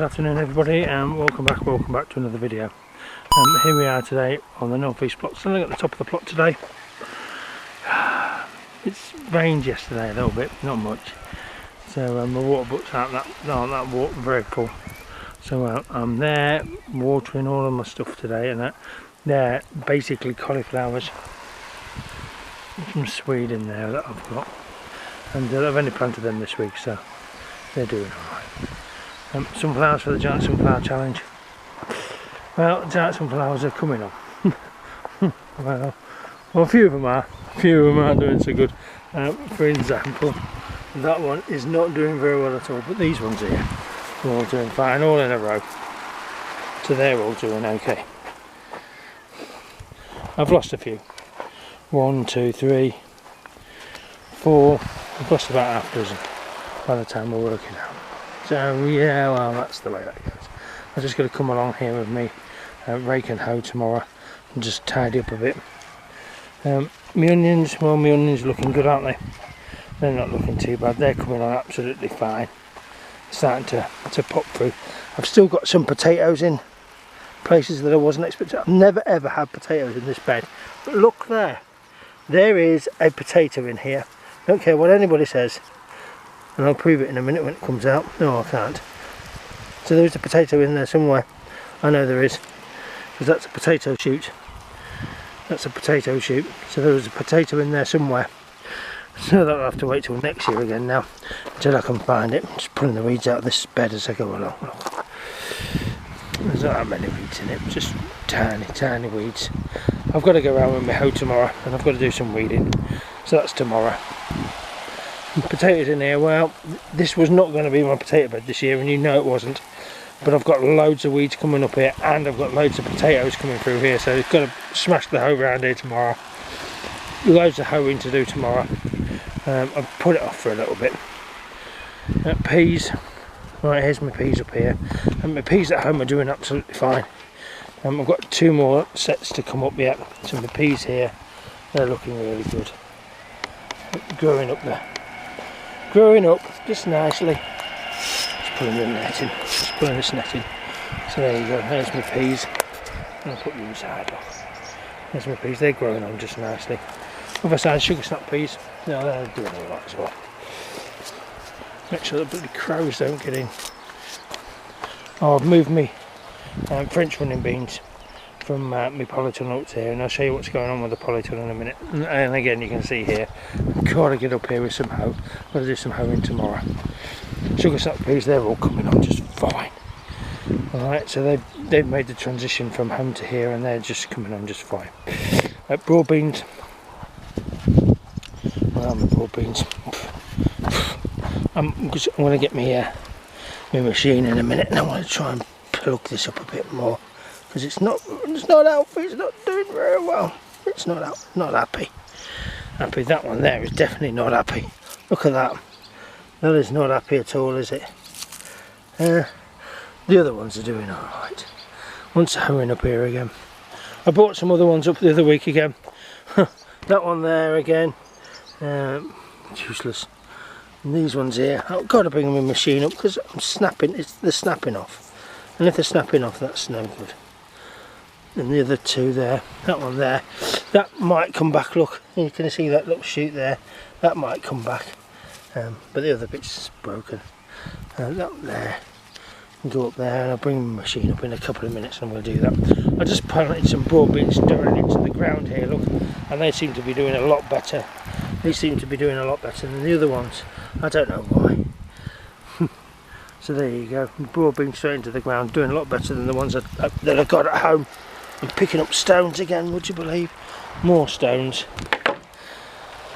afternoon everybody, and welcome back to another video. Here we are today on the northeast plot, standing at the top of the plot today. It's rained yesterday a little bit, not much, so my water buckets aren't that water very full. So I'm there watering all of my stuff today, and they're basically cauliflowers from Sweden there that I've got, and I've only planted them this week, so they're doing alright. Sunflowers for the Giant Sunflower Challenge. Well, giant sunflowers are coming on. well, a few of them are. A few of them aren't doing so good. For example, that one is not doing very well at all, but these ones here are all doing fine, all in a row. So they're all doing okay. I've lost a few. 1, 2, 3, 4. I've lost about half a dozen by the time we're working out. So yeah, well, that's the way that goes. I'm just going to come along here with me rake and hoe tomorrow and just tidy up a bit. My onions, well, my onions are looking good, aren't they? They're not looking too bad. They're coming on absolutely fine. Starting to pop through. I've still got some potatoes in places that I wasn't expecting. I've never ever had potatoes in this bed. But look there. There is a potato in here. Don't care what anybody says. And I'll prove it in a minute when it comes out. No, I can't. So there's a potato in there somewhere. I know there is, because that's a potato shoot. That's a potato shoot. So there was a potato in there somewhere. So that'll have to wait till next year again now, until I can find it. I'm just pulling the weeds out of this bed as I go along. Look. There's not that many weeds in it, just tiny weeds. I've got to go around with my hoe tomorrow, and I've got to do some weeding. So that's tomorrow. Potatoes in here, well, this was not going to be my potato bed this year, and you know it wasn't, but I've got loads of weeds coming up here, and I've got loads of potatoes coming through here, so I've got to smash the hoe around here tomorrow. Loads of hoeing to do tomorrow. I've put it off for a little bit. Peas, right, here's my peas up here, and my peas at home are doing absolutely fine. I've got 2 more sets to come up yet, so my peas here, they're looking really good. Growing up there. Growing up just nicely. Just pulling the net in. Just pulling this net in. So there you go. There's my peas. I'll put you inside. Look. There's my peas. They're growing on just nicely. Other side, sugar snap peas. No, they're doing alright as well. Make sure the bloody crows don't get in. Oh, I've moved me French running beans from my polytunnel up here, and I'll show you what's going on with the polytunnel in a minute. And again, you can see here, I've got to get up here with some hoe. I've got to do some hoeing tomorrow. Sugar snap peas, they're all coming on just fine. Alright, so they've made the transition from home to here, and they're just coming on just fine. Broad beans. Where are my broad beans? I'm going to get my machine in a minute, and I want to try and plug this up a bit more. Because it's not healthy, it's not doing very well. It's not happy. That one there is definitely not happy. Look at that. That is not happy at all, is it? The other ones are doing alright. Once hoeing up here again. I brought some other ones up the other week again. That one there again. Useless. And these ones here, I've got to bring my machine up because I'm snapping. They're snapping off. And if they're snapping off, that's no good. And the other 2 there, that one there, that might come back. Look, you can see that little shoot there, that might come back, but the other bit's broken. That there, go up there, and I'll bring my machine up in a couple of minutes, and I'm going to do that. I just planted some broad beans down into the ground here, look, and they seem to be doing a lot better. They seem to be doing a lot better than the other ones. I don't know why. So there you go, broad beans straight into the ground, doing a lot better than the ones that I got at home. I'm picking up stones again, would you believe? More stones.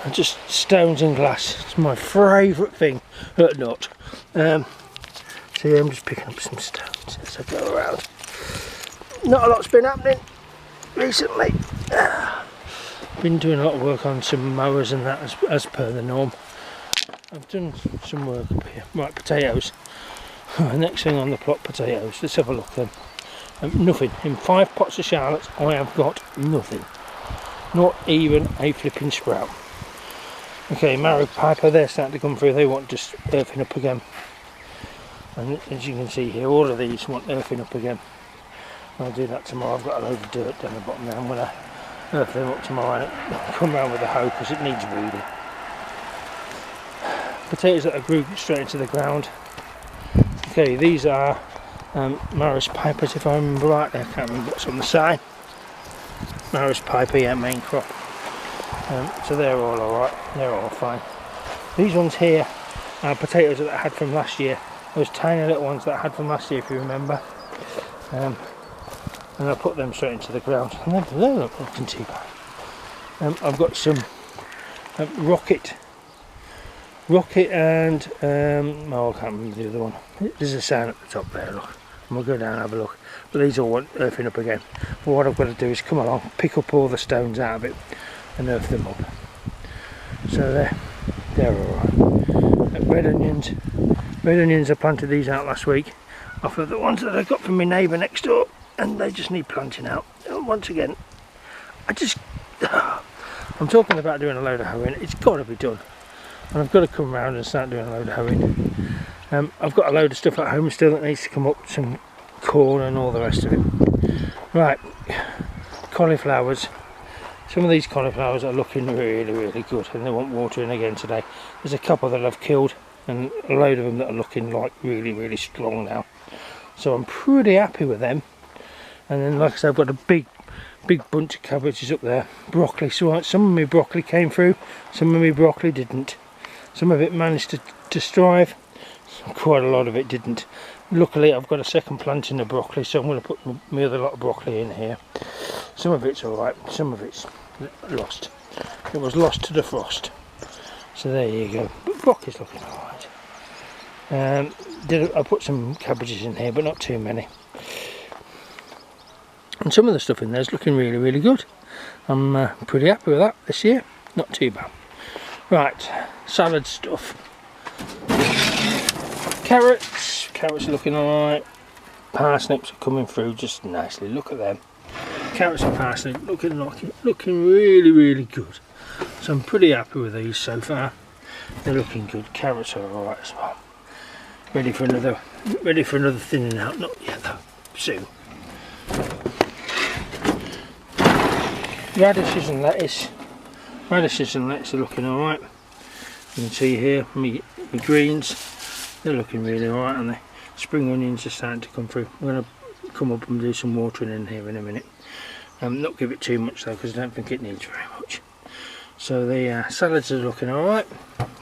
And just stones and glass. It's my favourite thing. Not. So yeah, I'm just picking up some stones as I go around. Not a lot's been happening recently. Been doing a lot of work on some mowers and that as per the norm. I've done some work up here. Right, potatoes. Next thing on the plot, potatoes. Let's have a look then. Nothing. In 5 pots of Charlottes, I have got nothing. Not even a flipping sprout. Okay, marrow piper, they're starting to come through. They want just earthing up again. And as you can see here, all of these want earthing up again. I'll do that tomorrow. I've got a load of dirt down the bottom now. I'm going to earth them up tomorrow and come round with a hoe because it needs weeding. Potatoes that are grew straight into the ground. Okay, these are Maris Pipers, if I remember rightly. I can't remember what's on the side. Maris Piper, yeah, main crop. So they're all alright, they're all fine. These ones here are potatoes that I had from last year. Those tiny little ones that I had from last year, if you remember. And I put them straight into the ground. And they're not looking too bad. I've got some rocket and oh, I can't remember the other one. There's a sign at the top there, look. And we'll go down and have a look. But these all want earthing up again. Well, what I've got to do is come along, pick up all the stones out of it and earth them up. So they're alright. Red onions, I planted these out last week off of the ones that I got from my neighbour next door, and they just need planting out. And once again, I'm talking about doing a load of hoeing. It's got to be done. And I've got to come around and start doing a load of hoeing. I've got a load of stuff at home still that needs to come up, some corn and all the rest of it. Right, cauliflowers. Some of these cauliflowers are looking really, really good, and they want watering again today. There's a couple that I've killed, and a load of them that are looking like really, really strong now. So I'm pretty happy with them. And then, like I said, I've got a big bunch of cabbages up there. Broccoli, so some of my broccoli came through, some of my broccoli didn't. Some of it managed to strive, quite a lot of it didn't. Luckily I've got a second planting of broccoli, so I'm going to put my other lot of broccoli in here. Some of it's alright, some of it's lost. It was lost to the frost. So there you go. But broccoli's looking alright. I put some cabbages in here, but not too many. And some of the stuff in there is looking really, really good. I'm pretty happy with that this year. Not too bad. Right, salad stuff. Carrots are looking alright. Parsnips are coming through just nicely. Look at them. Carrots and parsnips looking really, really good. So I'm pretty happy with these so far. They're looking good. Carrots are alright as well. Ready for another thinning out. Not yet though. Soon. Radishes and lettuce are looking alright. You can see here my greens, they're looking really alright, and the spring onions are starting to come through. I'm going to come up and do some watering in here in a minute. Not give it too much though, because I don't think it needs very much. So the salads are looking alright.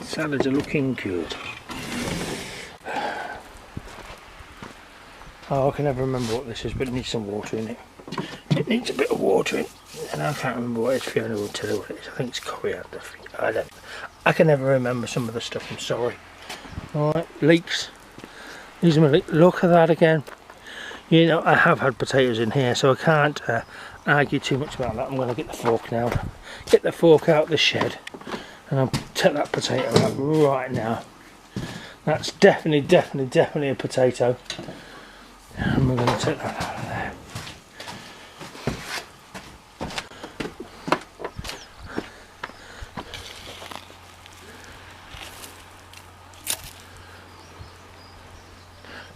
Salads are looking good. Oh, I can never remember what this is, but it needs some water in it. It needs a bit of watering, and I can't remember what it is. Fiona will tell you what it is. I think it's coriander. I can never remember some of the stuff, I'm sorry. Alright, leeks. These are my leeks. Look at that again. You know, I have had potatoes in here, so I can't argue too much about that. I'm going to get the fork now. Get the fork out of the shed, and I'll take that potato out right now. That's definitely a potato. And we're going to take that out of there.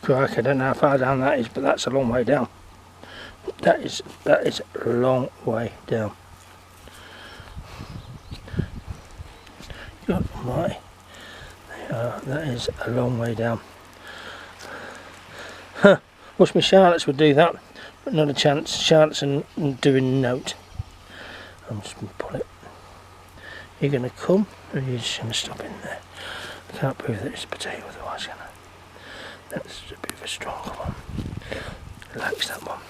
Crikey, I don't know how far down that is, but that's a long way down. That is a long way down. God almighty. That is a long way down. Huh. Wish my Charlottes would do that, but not a chance. Charlottes are doing note. I'm just going to pull it. You're going to come, or you're just going to stop in there. I can't prove that it's a potato otherwise, can I? That's a bit of a stronger one. I like that one.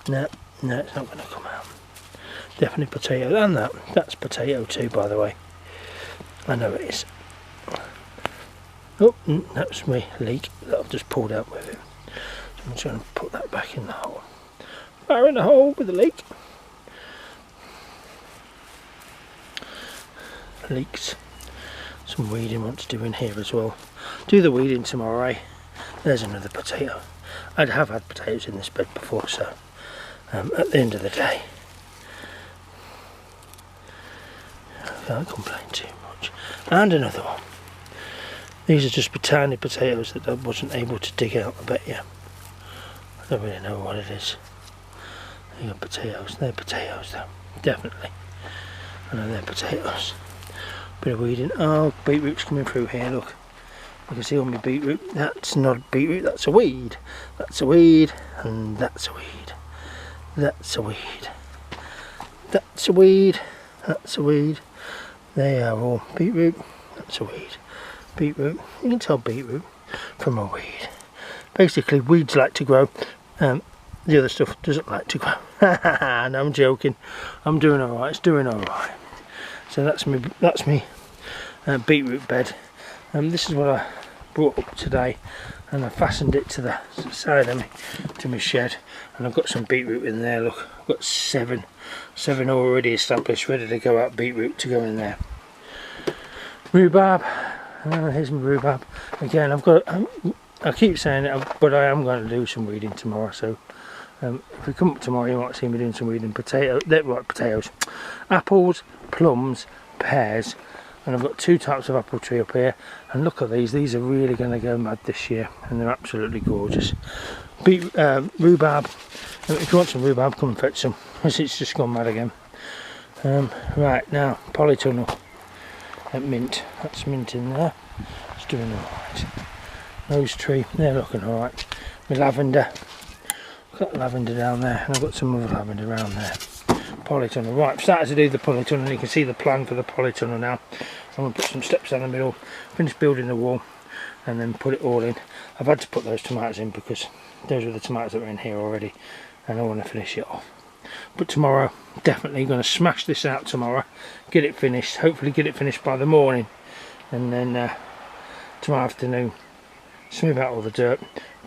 No, it's not going to come out. Definitely potato. And that's potato too, by the way. I know it is. Oh, that's my leek that I've just pulled out with it. So I'm just going to put that back in the hole. Fire in the hole with the leek. Leeks. Some weeding wants doing here as well. Do the weeding tomorrow, eh? There's another potato. I have had potatoes in this bed before, so at the end of the day, I can't complain too much. And another one. These are just tiny potatoes that I wasn't able to dig out, I bet you. I don't really know what it is. They're potatoes. They're potatoes though. Definitely. I know they're potatoes. Bit of weeding. Oh, beetroot's coming through here, look. You can see all my beetroot. That's not beetroot, that's a weed. That's a weed. And that's a weed. That's a weed. That's a weed. That's a weed. They are all beetroot. That's a weed. Beetroot. You can tell beetroot from a weed. Basically, weeds like to grow. The other stuff doesn't like to grow. No, I'm joking. I'm doing alright. It's doing alright. So that's me beetroot bed. This is what I brought up today, and I fastened it to the side of me, to my shed, and I've got some beetroot in there. Look, I've got seven already established, ready to go out. Beetroot to go in there. Rhubarb. Here's my rhubarb. Again, I've got. I keep saying it, but I am going to do some weeding tomorrow. So if we come up tomorrow, you might see me doing some weeding. Potatoes, apples, plums, pears, and I've got 2 types of apple tree up here. And look at these are really going to go mad this year, and they're absolutely gorgeous. Rhubarb, if you want some rhubarb, come and fetch some, because it's just gone mad again. Right, now polytunnel at mint. That's mint in there. It's doing alright. Rose tree, they're looking alright. My lavender, I've got lavender down there, and I've got some other lavender around there. Polytunnel, right, I've started to do the polytunnel. You can see the plan for the polytunnel now. I'm going to put some steps down the middle, finish building the wall, and then put it all in. I've had to put those tomatoes in because those are the tomatoes that were in here already, and I want to finish it off. But tomorrow, definitely going to smash this out tomorrow, get it finished, hopefully get it finished by the morning, and then tomorrow afternoon smooth out all the dirt,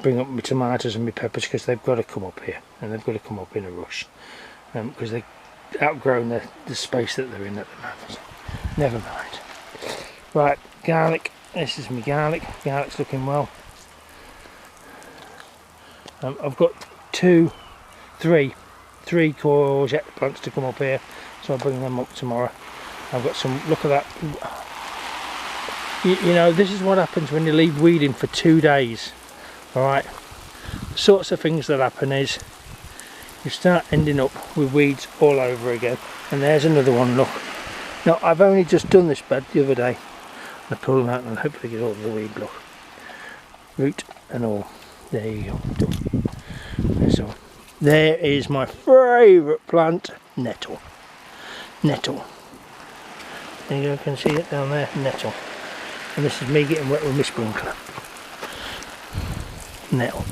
bring up my tomatoes and my peppers, because they've got to come up here, and they've got to come up in a rush, because they've outgrown the space that they're in at the moment. Never mind. Right, garlic. This is my garlic. Garlic's looking well. I've got three courgette plants to come up here, so I'll bring them up tomorrow. I've got some. Look at that. You know, this is what happens when you leave weeding for 2 days. Alright, the sorts of things that happen is you start ending up with weeds all over again. And there's another one, look. Now, I've only just done this bed the other day. I pull them out and hopefully get all the weed, look. Root and all. There you go. Done. So, there is my favourite plant, nettle. Nettle. There you go, you can see it down there, nettle. And this is me getting wet with my sprinkler. Nettle.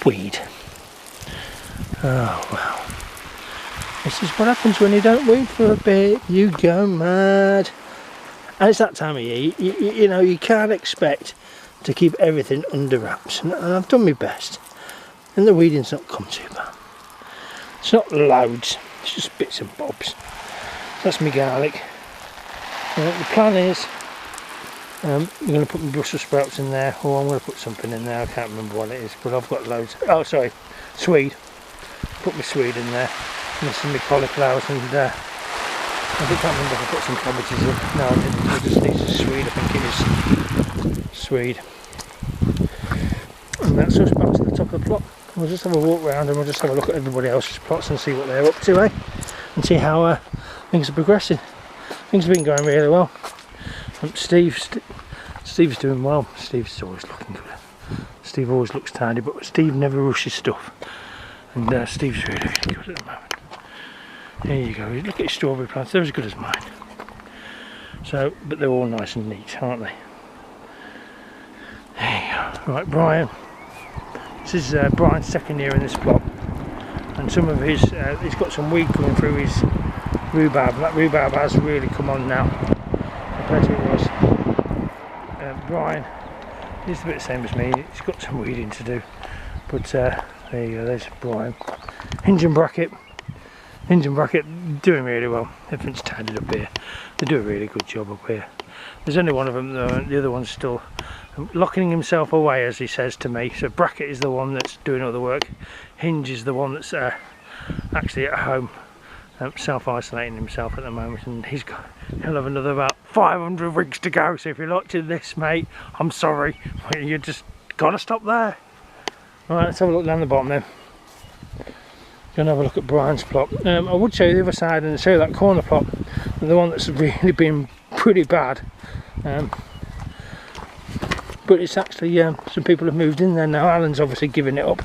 Weed. Oh well. This is what happens when you don't weed for a bit. You go mad. And it's that time of year. You know, you can't expect to keep everything under wraps. And I've done my best. And the weeding's not come too bad. It's not loads. It's just bits and bobs. That's my garlic. The plan is I'm going to put my Brussels sprouts in there, or I'm going to put something in there. I can't remember what it is, but I've got loads. Oh, sorry, swede. Put my swede in there. And this is my cauliflowers, and I can't remember if I put some cabbages in. No, I didn't. I just need some swede. I think it is swede. And that's us back to the top of the plot. We'll just have a walk around and we'll just have a look at everybody else's plots and see what they're up to, and see how things are progressing. Things have been going really well. Steve's doing well. Steve's always looking good. Steve always looks tidy, but Steve never rushes stuff. And Steve's really, really good at the moment. There you go. Look at his strawberry plants. They're as good as mine. So, but they're all nice and neat, aren't they? There you go. Right, Brian. This is Brian's second year in this plot, and some of his he's got some weed coming through his rhubarb. That rhubarb has really come on now compared to it was. Brian is a bit the same as me. He's got some weeding to do, but there you go. There's Brian. Hinge and bracket doing really well. Everything's tidied up here. They do a really good job up here. There's only one of them though, the other one's still locking himself away, as he says to me. So bracket is the one that's doing all the work. Hinge is the one that's actually at home self-isolating himself at the moment, and he'll have another about 500 weeks to go. So if you're watching this, mate, I'm sorry, but you just gotta stop there. Right, let's have a look down the bottom then. Gonna have a look at Brian's plot. I would show you the other side and show you that corner plot, the one that's really been pretty bad. But it's actually some people have moved in there now. Alan's obviously giving it up.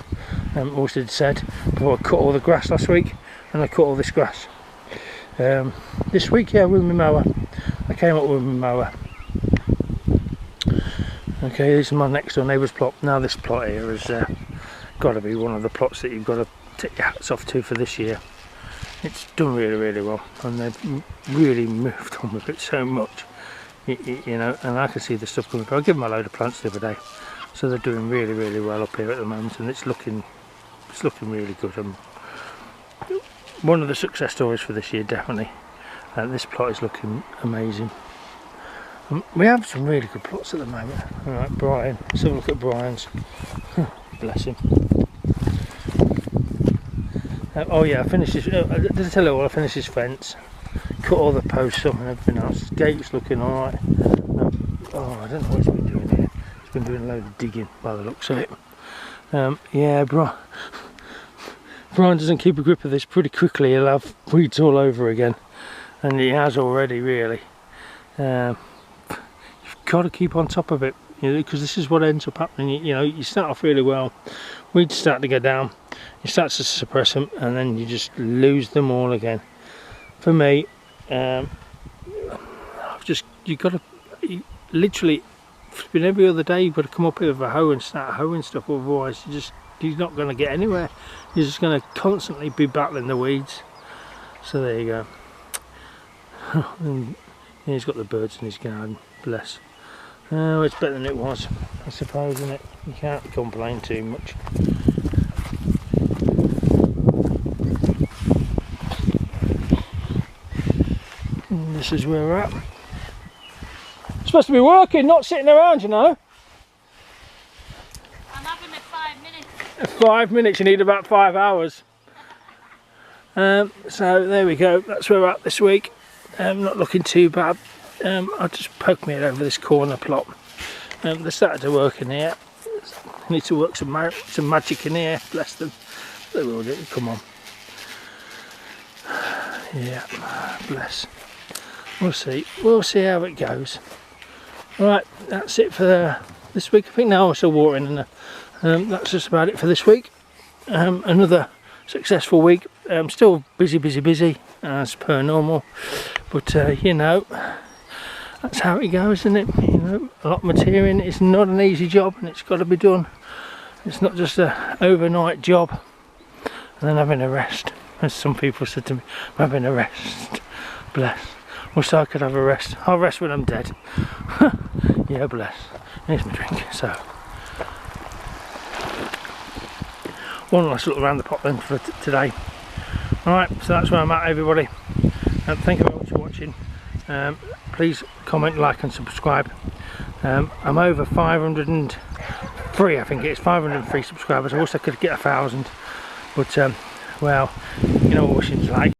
Also had said before I cut all the grass last week, and I cut all this grass this week, yeah, with my mower. I came up with my mower. Okay, this is my next door neighbour's plot. Now this plot here has got to be one of the plots that you've got to take your hats off to for this year. It's done really, really well, and they've really moved on with it so much, you know, and I can see the stuff coming. I gave them a load of plants the other day, so they're doing really, really well up here at the moment, and it's looking really good. One of the success stories for this year, definitely. This plot is looking amazing. We have some really good plots at the moment. Alright, Brian, let's have a look at Brian's. Bless him. Oh yeah, I finished his, did I tell you all, I finished his fence, cut all the posts up and everything else. His gate's looking alright. Oh, I don't know what he's been doing here. He's been doing a load of digging by the looks of it. Yeah, Brian doesn't keep a grip of this. Pretty quickly he'll have weeds all over again, and he has already, really. You've got to keep on top of it, you know, because this is what ends up happening. You know, you start off really well, weeds start to go down, you start to suppress them, and then you just lose them all again. For me, you've got to literally, every other day you've got to come up here with a hoe and start hoeing stuff, otherwise you're not going to get anywhere. You're just going to constantly be battling the weeds. So there you go. And he's got the birds in his garden, bless. Oh, it's better than it was, I suppose, isn't it? You can't complain too much. And this is where we're at. It's supposed to be working, not sitting around, you know. I'm having it 5 minutes. 5 minutes, you need about 5 hours. So there we go, that's where we're at this week. Not looking too bad. I'll just poke me over this corner plot. They started to work in here. I need to work some magic in here, bless them. They will do, come on. Yeah, bless. We'll see how it goes. Right, that's it for this week. I think now I'm still watering, and that's just about it for this week. Another successful week. Still busy as per normal, but you know, that's how it goes, isn't it? You know, a lot of material. It's not an easy job, and it's got to be done. It's not just an overnight job and then having a rest, as some people said to me. I'm having a rest, bless. Wish I could have a rest. I'll rest when I'm dead. Yeah, bless. Here's my drink. So one last look around the pot then for today. Alright, so that's where I'm at, everybody. Thank you very much for watching. Please comment, like and subscribe. I'm over 503, I think it is, 503 subscribers. I wish I could get 1,000, but well, you know what wishing's like.